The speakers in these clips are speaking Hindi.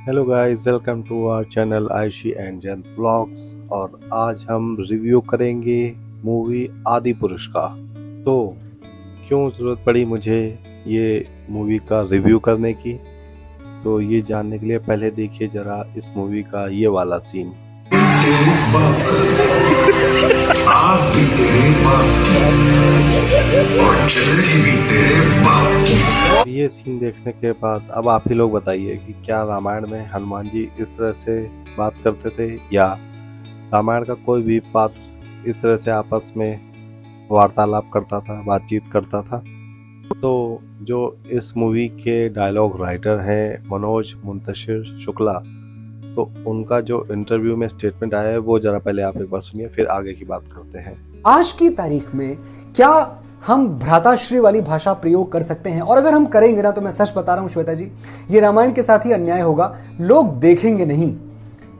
Hello guys, welcome to our channel Ayshi and Jain vlogs. और आज हम रिव्यू करेंगे मूवी आदि पुरुष का। तो क्यों ज़रूरत पड़ी मुझे ये मूवी का रिव्यू करने की, तो ये जानने के लिए पहले देखिए ज़रा इस मूवी का ये वाला सीन। आप भी तेरे बाप और चलेगी भी तेरे बाप की। ये सीन देखने के बाद अब आप ही लोग बताइए कि क्या रामायण में हनुमान जी इस तरह से बात करते थे, या रामायण का कोई भी पात्र इस तरह से आपस में वार्तालाप करता था, बातचीत करता था। तो जो इस मूवी के डायलॉग राइटर हैं मनोज मुंतशिर शुक्ला, तो उनका जो इंटरव्यू में स्टेटमेंट आया है वो जरा पहले आप एक बार सुनिए, फिर आगे की बात करते हैं। आज की तारीख में क्या हम भ्राताश्री वाली भाषा प्रयोग कर सकते हैं? और अगर हम करेंगे ना, तो मैं सच बता रहा हूं श्वेता जी, ये रामायण के साथ ही अन्याय होगा। लोग देखेंगे नहीं।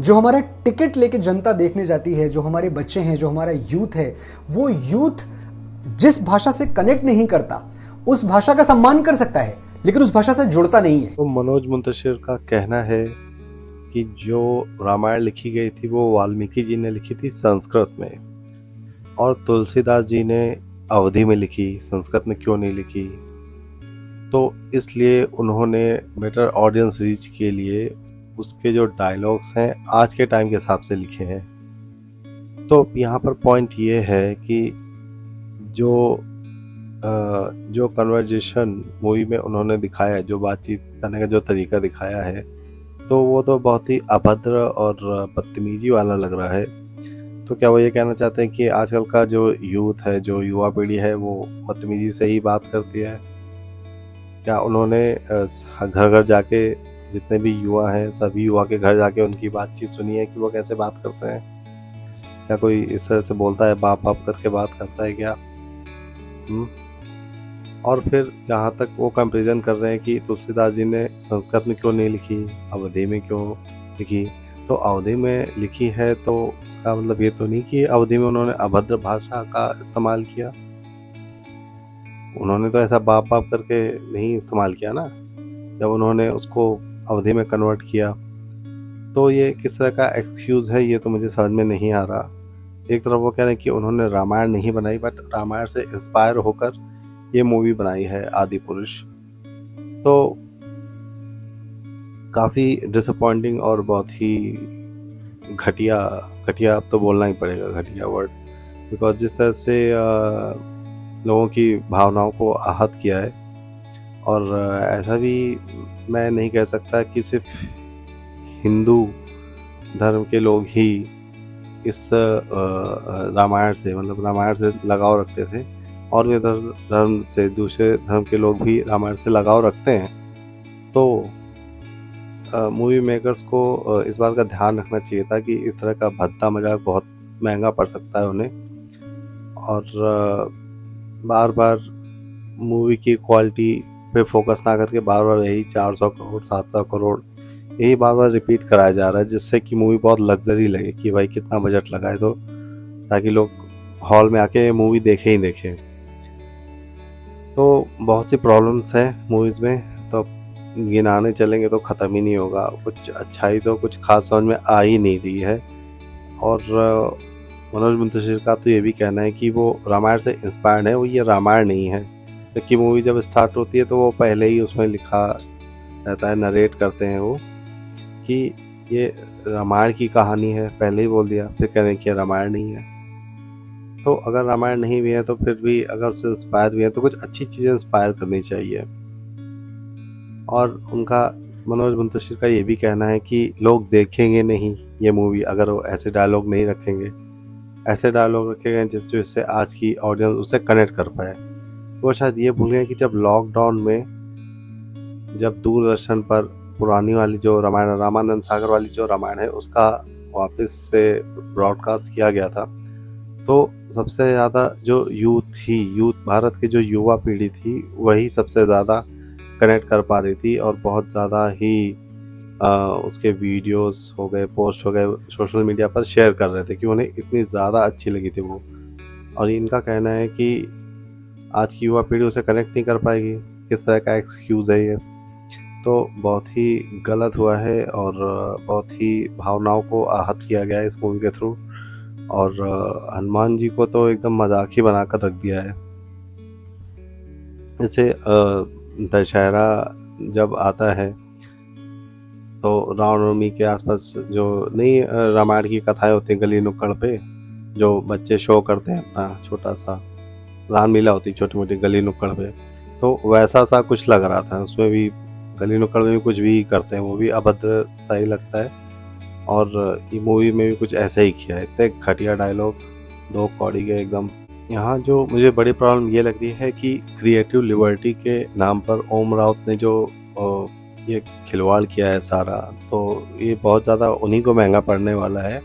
जो हमारा टिकट लेके जनता देखने जाती है, जो हमारे बच्चे हैं, जो हमारा यूथ है, वो यूथ जिस भाषा से कनेक्ट नहीं करता उस भाषा का सम्मान कर सकता है, लेकिन उस भाषा से जुड़ता नहीं है। तो मनोज मुंतशिर का कहना है कि जो रामायण लिखी गई थी वो वाल्मीकि जी ने लिखी थी संस्कृत में, और तुलसीदास जी ने अवधी में लिखी, संस्कृत में क्यों नहीं लिखी। तो इसलिए उन्होंने बेटर ऑडियंस रीच के लिए उसके जो डायलॉग्स हैं आज के टाइम के हिसाब से लिखे हैं। तो यहाँ पर पॉइंट ये है कि जो कन्वर्जेशन मूवी में उन्होंने दिखाया है, जो बातचीत करने का जो तरीका दिखाया है, तो वो तो बहुत ही अभद्र और बदतमीजी वाला लग रहा है। तो क्या वो ये कहना चाहते हैं कि आजकल का जो यूथ है, जो युवा पीढ़ी है, वो बदतमीजी से ही बात करती है? क्या उन्होंने घर घर जाके जितने भी युवा हैं सभी युवा के घर जाके उनकी बातचीत सुनी है कि वो कैसे बात करते हैं? क्या कोई इस तरह से बोलता है, बाप बाप करके बात करता है क्या? और फिर जहाँ तक वो कंपैरिजन कर रहे हैं कि तुलसीदास जी ने संस्कृत में क्यों नहीं लिखी, अवधी में क्यों लिखी, तो अवधी में लिखी है तो इसका मतलब ये तो नहीं कि अवधी में उन्होंने अभद्र भाषा का इस्तेमाल किया। उन्होंने तो ऐसा बाप बाप करके नहीं इस्तेमाल किया ना जब उन्होंने उसको अवधी में कन्वर्ट किया। तो ये किस तरह का एक्सक्यूज़ है, ये तो मुझे समझ में नहीं आ रहा। एक तरफ वो कह रहे हैं कि उन्होंने रामायण नहीं बनाई, बट रामायण से इंस्पायर होकर ये मूवी बनाई है आदि पुरुष। तो काफ़ी डिसअपॉइंटिंग और बहुत ही घटिया, घटिया अब तो बोलना ही पड़ेगा, घटिया वर्ड, बिकॉज जिस तरह से लोगों की भावनाओं को आहत किया है। और ऐसा भी मैं नहीं कह सकता कि सिर्फ हिंदू धर्म के लोग ही इस रामायण से, मतलब रामायण से लगाव रखते थे, और भी धर्म से, दूसरे धर्म के लोग भी रामायण से लगाव रखते हैं। तो मूवी मेकर्स को इस बात का ध्यान रखना चाहिए था कि इस तरह का भद्दा मजाक बहुत महंगा पड़ सकता है उन्हें। और बार बार मूवी की क्वालिटी पे फोकस ना करके बार बार यही 400 करोड़ 700 करोड़ यही बार बार रिपीट कराया जा रहा है, जिससे कि मूवी बहुत लग्जरी लगे कि भाई कितना बजट लगाए, तो ताकि लोग हॉल में आके मूवी देखे ही देखें। तो बहुत सी प्रॉब्लम्स हैं मूवीज़ में, तो गिनाने चलेंगे तो ख़त्म ही नहीं होगा। कुछ अच्छाई तो कुछ खास समझ में आ ही नहीं रही है। और मनोज मुंतशिर का तो ये भी कहना है कि वो रामायण से इंस्पायर्ड है, वो ये रामायण नहीं है। क्योंकि मूवी जब स्टार्ट होती है तो वो पहले ही उसमें लिखा रहता है, नरेट करते हैं वो कि ये रामायण की कहानी है, पहले ही बोल दिया, फिर कह रहे हैं कि रामायण नहीं है। तो अगर रामायण नहीं भी है तो फिर भी अगर उससे इंस्पायर भी है तो कुछ अच्छी चीज़ें इंस्पायर करनी चाहिए। और उनका, मनोज मुंतशिर का ये भी कहना है कि लोग देखेंगे नहीं ये मूवी अगर वो ऐसे डायलॉग नहीं रखेंगे, ऐसे डायलॉग रखे गए जिससे आज की ऑडियंस उससे कनेक्ट कर पाए। वो शायद ये भूल गए कि जब लॉकडाउन में, जब दूरदर्शन पर पुरानी वाली जो रामायण, रामानंद सागर वाली जो रामायण है, उसका वापस से ब्रॉडकास्ट किया गया था, तो सबसे ज़्यादा जो यूथ भारत की जो युवा पीढ़ी थी, वही सबसे ज़्यादा कनेक्ट कर पा रही थी, और बहुत ज़्यादा ही उसके वीडियोस हो गए, पोस्ट हो गए, सोशल मीडिया पर शेयर कर रहे थे कि उन्हें इतनी ज़्यादा अच्छी लगी थी वो। और इनका कहना है कि आज की युवा पीढ़ी उसे कनेक्ट नहीं कर पाएगी। किस तरह का एक्सक्यूज़ है ये? तो बहुत ही गलत हुआ है और बहुत ही भावनाओं को आहत किया गया है इस मूवी के थ्रू। और हनुमान जी को तो एकदम मजाक ही बनाकर रख दिया है। जैसे दशहरा जब आता है तो रामनवमी के आसपास जो नहीं रामायण की कथाएं होती हैं गली नुक्कड़ पे, जो बच्चे शो करते हैं अपना छोटा सा रामलीला होती है छोटी मोटी गली नुक्कड़ पे, तो वैसा सा कुछ लग रहा था। उसमें भी गली नुक्कड़ में भी कुछ भी करते हैं, वो भी अभद्र सा ही लगता है। और ये मूवी में भी कुछ ऐसा ही किया है, इतने घटिया डायलॉग, दो कौड़ी के एकदम। यहाँ जो मुझे बड़ी प्रॉब्लम ये लग रही है कि क्रिएटिव लिबर्टी के नाम पर ओम राउत ने जो ये खिलवाड़ किया है सारा, तो ये बहुत ज़्यादा उन्हीं को महंगा पड़ने वाला है।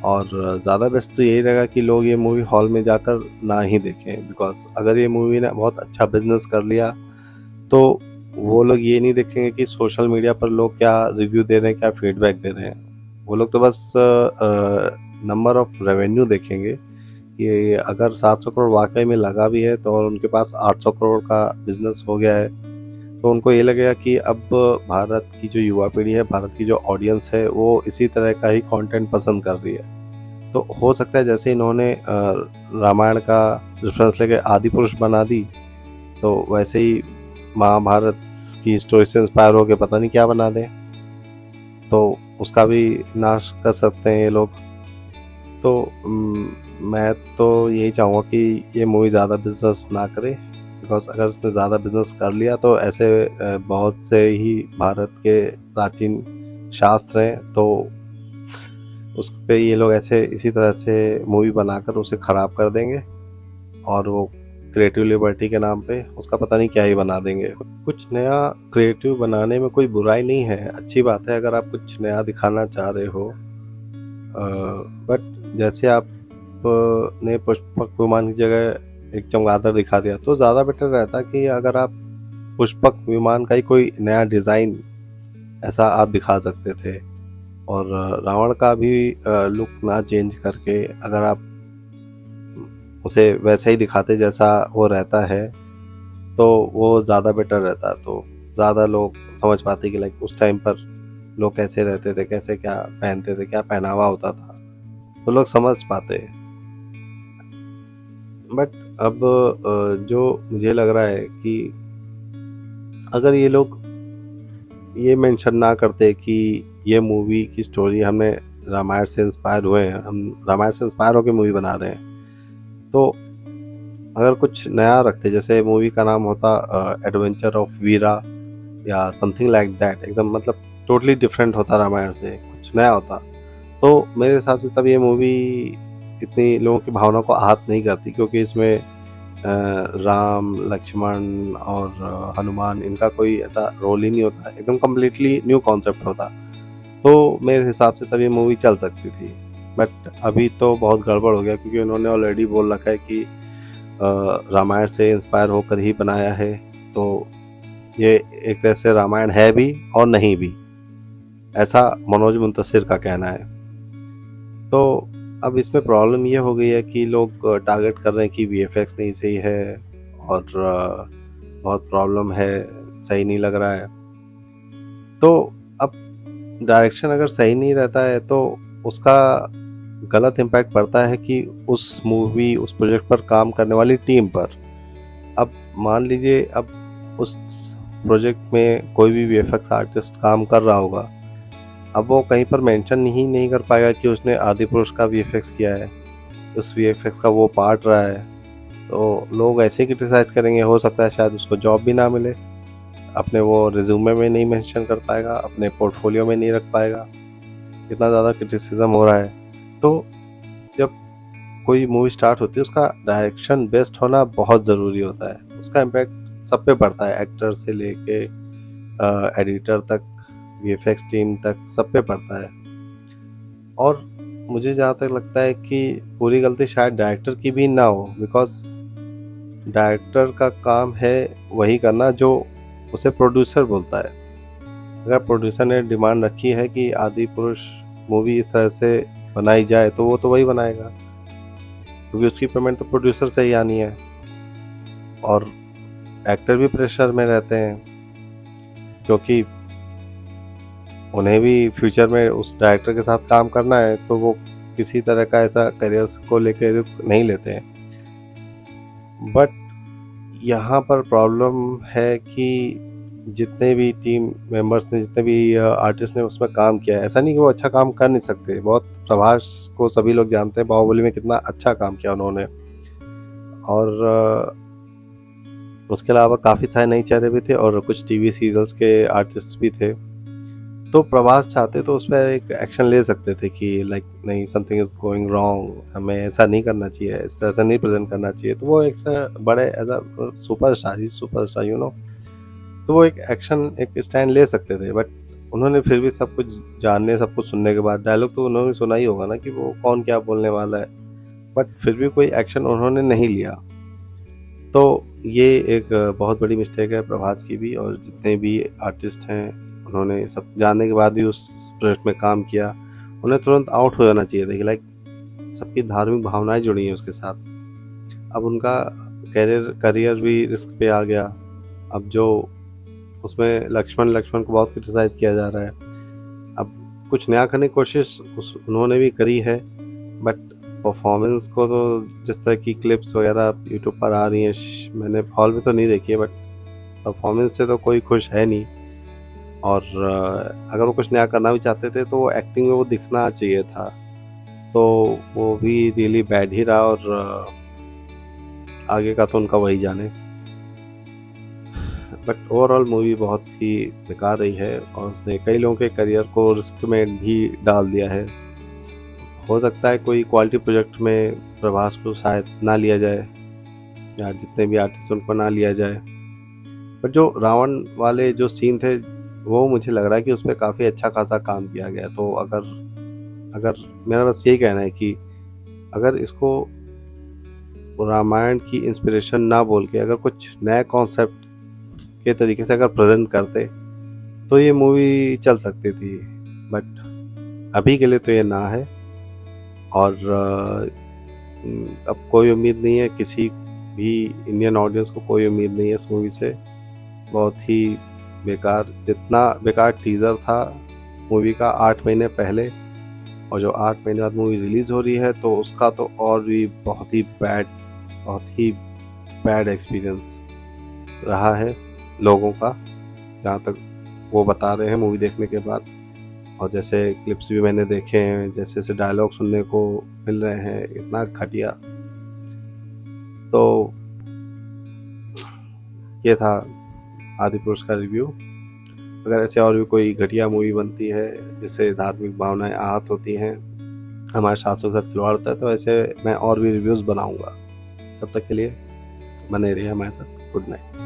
और ज़्यादा बेस्ट तो यही रहेगा कि लोग ये मूवी हॉल में जाकर ना ही देखें, बिकॉज अगर ये मूवी ने बहुत अच्छा बिजनेस कर लिया तो वो लोग ये नहीं देखेंगे कि सोशल मीडिया पर लोग क्या रिव्यू दे रहे हैं, क्या फीडबैक दे रहे हैं। वो लोग तो बस नंबर ऑफ रेवेन्यू देखेंगे कि अगर 700 करोड़ वाकई में लगा भी है तो और उनके पास 800 करोड़ का बिजनेस हो गया है, तो उनको ये लगेगा कि अब भारत की जो युवा पीढ़ी है, भारत की जो ऑडियंस है, वो इसी तरह का ही कंटेंट पसंद कर रही है। तो हो सकता है जैसे इन्होंने रामायण का रेफरेंस लेके आदि पुरुष बना दी, तो वैसे ही महाभारत की स्टोरी से इंस्पायर होकर पता नहीं क्या बना दें, तो उसका भी नाश कर सकते हैं ये लोग। तो मैं तो यही चाहूँगा कि ये मूवी ज़्यादा बिजनेस ना करे, बिकॉज अगर इसने ज़्यादा बिजनेस कर लिया तो ऐसे बहुत से ही भारत के प्राचीन शास्त्र हैं, तो उस पे ये लोग ऐसे इसी तरह से मूवी बनाकर उसे ख़राब कर देंगे और वो क्रिएटिव लिबर्टी के नाम पे उसका पता नहीं क्या ही बना देंगे। कुछ नया क्रिएटिव बनाने में कोई बुराई नहीं है, अच्छी बात है अगर आप कुछ नया दिखाना चाह रहे हो। बट जैसे आप ने पुष्पक विमान की जगह एक चमगादड़ दिखा दिया तो ज़्यादा बेटर रहता कि अगर आप पुष्पक विमान का ही कोई नया डिज़ाइन ऐसा आप दिखा सकते थे, और रावण का भी लुक ना चेंज करके अगर आप उसे वैसे ही दिखाते जैसा वो रहता है तो वो ज़्यादा बेटर रहता। तो ज़्यादा लोग समझ पाते कि लाइक उस टाइम पर लोग कैसे रहते थे, कैसे क्या पहनते थे, क्या पहनावा होता था, तो लोग समझ पाते। बट अब जो मुझे लग रहा है कि अगर ये लोग ये मेंशन ना करते कि ये मूवी की स्टोरी हमने रामायण से इंस्पायर हुए हैं, हम रामायण से इंस्पायर होकर मूवी बना रहे हैं, तो अगर कुछ नया रखते, जैसे मूवी का नाम होता एडवेंचर ऑफ वीरा या समथिंग लाइक दैट, एकदम मतलब टोटली डिफरेंट होता रामायण से, कुछ नया होता, तो मेरे हिसाब से तब ये मूवी इतनी लोगों की भावना को आहत नहीं करती, क्योंकि इसमें राम लक्ष्मण और हनुमान इनका कोई ऐसा रोल ही नहीं होता, एकदम कम्प्लीटली न्यू कॉन्सेप्ट होता, तो मेरे हिसाब से तब ये मूवी चल सकती थी। बट अभी तो बहुत गड़बड़ हो गया, क्योंकि उन्होंने ऑलरेडी बोल रखा है कि रामायण से इंस्पायर होकर ही बनाया है, तो ये एक तरह से रामायण है भी और नहीं भी, ऐसा मनोज मुंतशिर का कहना है। तो अब इसमें प्रॉब्लम ये हो गई है कि लोग टारगेट कर रहे हैं कि वीएफएक्स नहीं सही है और बहुत प्रॉब्लम है, सही नहीं लग रहा है। तो अब डायरेक्शन अगर सही नहीं रहता है तो उसका गलत इम्पैक्ट पड़ता है कि उस मूवी उस प्रोजेक्ट पर काम करने वाली टीम पर। अब मान लीजिए अब उस प्रोजेक्ट में कोई भी वीएफएक्स आर्टिस्ट काम कर रहा होगा, अब वो कहीं पर मेंशन ही नहीं कर पाएगा कि उसने आदि पुरुष का वीएफएक्स किया है, उस वीएफएक्स का वो पार्ट रहा है, तो लोग ऐसे क्रिटिसाइज करेंगे। हो सकता है शायद उसको जॉब भी ना मिले, अपने वो रिज्यूमे में नहीं मेंशन कर पाएगा, अपने पोर्टफोलियो में नहीं रख पाएगा, इतना ज़्यादा क्रिटिसिज्म हो रहा है। तो जब कोई मूवी स्टार्ट होती है उसका डायरेक्शन बेस्ट होना बहुत ज़रूरी होता है, उसका इम्पैक्ट सब पे पड़ता है, एक्टर से लेके एडिटर तक, वीएफएक्स टीम तक, सब पे पड़ता है। और मुझे जहाँ तक लगता है कि पूरी गलती शायद डायरेक्टर की भी ना हो, बिकॉज डायरेक्टर का काम है वही करना जो उसे प्रोड्यूसर बोलता है। अगर प्रोड्यूसर ने डिमांड रखी है कि आदि पुरुष मूवी इस तरह से बनाई जाए तो वो तो वही बनाएगा, क्योंकि उसकी पेमेंट तो प्रोड्यूसर से ही आनी है और एक्टर भी प्रेशर में रहते हैं। क्योंकि उन्हें भी फ्यूचर में उस डायरेक्टर के साथ काम करना है, तो वो किसी तरह का ऐसा करियर को लेकर रिस्क नहीं लेते हैं। बट यहाँ पर प्रॉब्लम है कि जितने भी टीम मेंबर्स ने, जितने भी आर्टिस्ट ने उसमें काम किया है, ऐसा नहीं कि वो अच्छा काम कर नहीं सकते। बहुत प्रभास को सभी लोग जानते हैं, बाहुबली में कितना अच्छा काम किया उन्होंने। और उसके अलावा काफ़ी सारे नए चेहरे भी थे और कुछ टीवी सीरियल्स के आर्टिस्ट भी थे। तो प्रभास चाहते तो उस पर एक एक्शन ले सकते थे कि लाइक नहीं, समथिंग इज़ गोइंग रॉन्ग, हमें ऐसा नहीं करना चाहिए, इस तरह से नहीं प्रेजेंट करना चाहिए। तो वो एक बड़े as a superstar you know, तो वो एक एक्शन, एक स्टैंड ले सकते थे। बट उन्होंने फिर भी सब कुछ जानने, सब कुछ सुनने के बाद, डायलॉग तो उन्होंने सुना ही होगा ना कि वो कौन क्या बोलने वाला है, बट फिर भी कोई एक्शन उन्होंने नहीं लिया। तो ये एक बहुत बड़ी मिस्टेक है प्रभास की भी, और जितने भी आर्टिस्ट हैं उन्होंने सब जानने के बाद भी उस प्रोजेक्ट में काम किया। उन्हें तुरंत आउट हो जाना चाहिए था कि लाइक सबकी धार्मिक भावनाएं जुड़ी हैं उसके साथ। अब उनका करियर भी रिस्क पे आ गया। अब जो उसमें लक्ष्मण को बहुत क्रिटिसाइज किया जा रहा है। अब कुछ नया करने की कोशिश उन्होंने भी करी है, बट परफॉर्मेंस को तो जिस तरह की क्लिप्स वगैरह यूट्यूब पर आ रही हैं, मैंने हॉल में तो नहीं देखी है, बट परफॉर्मेंस से तो कोई खुश है नहीं। और अगर वो कुछ नया करना भी चाहते थे तो वो एक्टिंग में वो दिखना चाहिए था, तो वो भी रियली बैड ही रहा। और आगे का तो उनका वही जाने। बट ओवरऑल मूवी बहुत ही बेकार रही है और उसने कई लोगों के करियर को रिस्क में भी डाल दिया है। हो सकता है कोई क्वालिटी प्रोजेक्ट में प्रभास को शायद ना लिया जाए, या जितने भी आर्टिस्ट उनको ना लिया जाए। बट जो रावण वाले जो सीन थे, वो मुझे लग रहा है कि उस पर काफ़ी अच्छा खासा काम किया गया। तो अगर मेरा बस यही कहना है कि अगर इसको रामायण की इंस्पिरेशन ना बोल के अगर कुछ नया कॉन्सेप्ट के तरीके से अगर प्रेजेंट करते तो ये मूवी चल सकती थी। बट अभी के लिए तो ये ना है। और अब कोई उम्मीद नहीं है, किसी भी इंडियन ऑडियंस को कोई उम्मीद नहीं है इस मूवी से। बहुत ही बेकार, जितना बेकार टीज़र था मूवी का 8 महीने पहले, और जो 8 महीने बाद मूवी रिलीज़ हो रही है, तो उसका तो और भी बहुत ही बैड एक्सपीरियंस रहा है लोगों का, जहाँ तक वो बता रहे हैं मूवी देखने के बाद। और जैसे क्लिप्स भी मैंने देखे हैं, जैसे जैसे डायलॉग सुनने को मिल रहे हैं, इतना घटिया। तो ये था आदिपुरुष का रिव्यू। अगर ऐसे और भी कोई घटिया मूवी बनती है जिससे धार्मिक भावनाएं आहत होती हैं, हमारे शास्त्रों के साथ खिलवाड़ होता है, तो ऐसे मैं और भी रिव्यूज़ बनाऊंगा। तब तक के लिए बने रहिए हमारे साथ। Good night.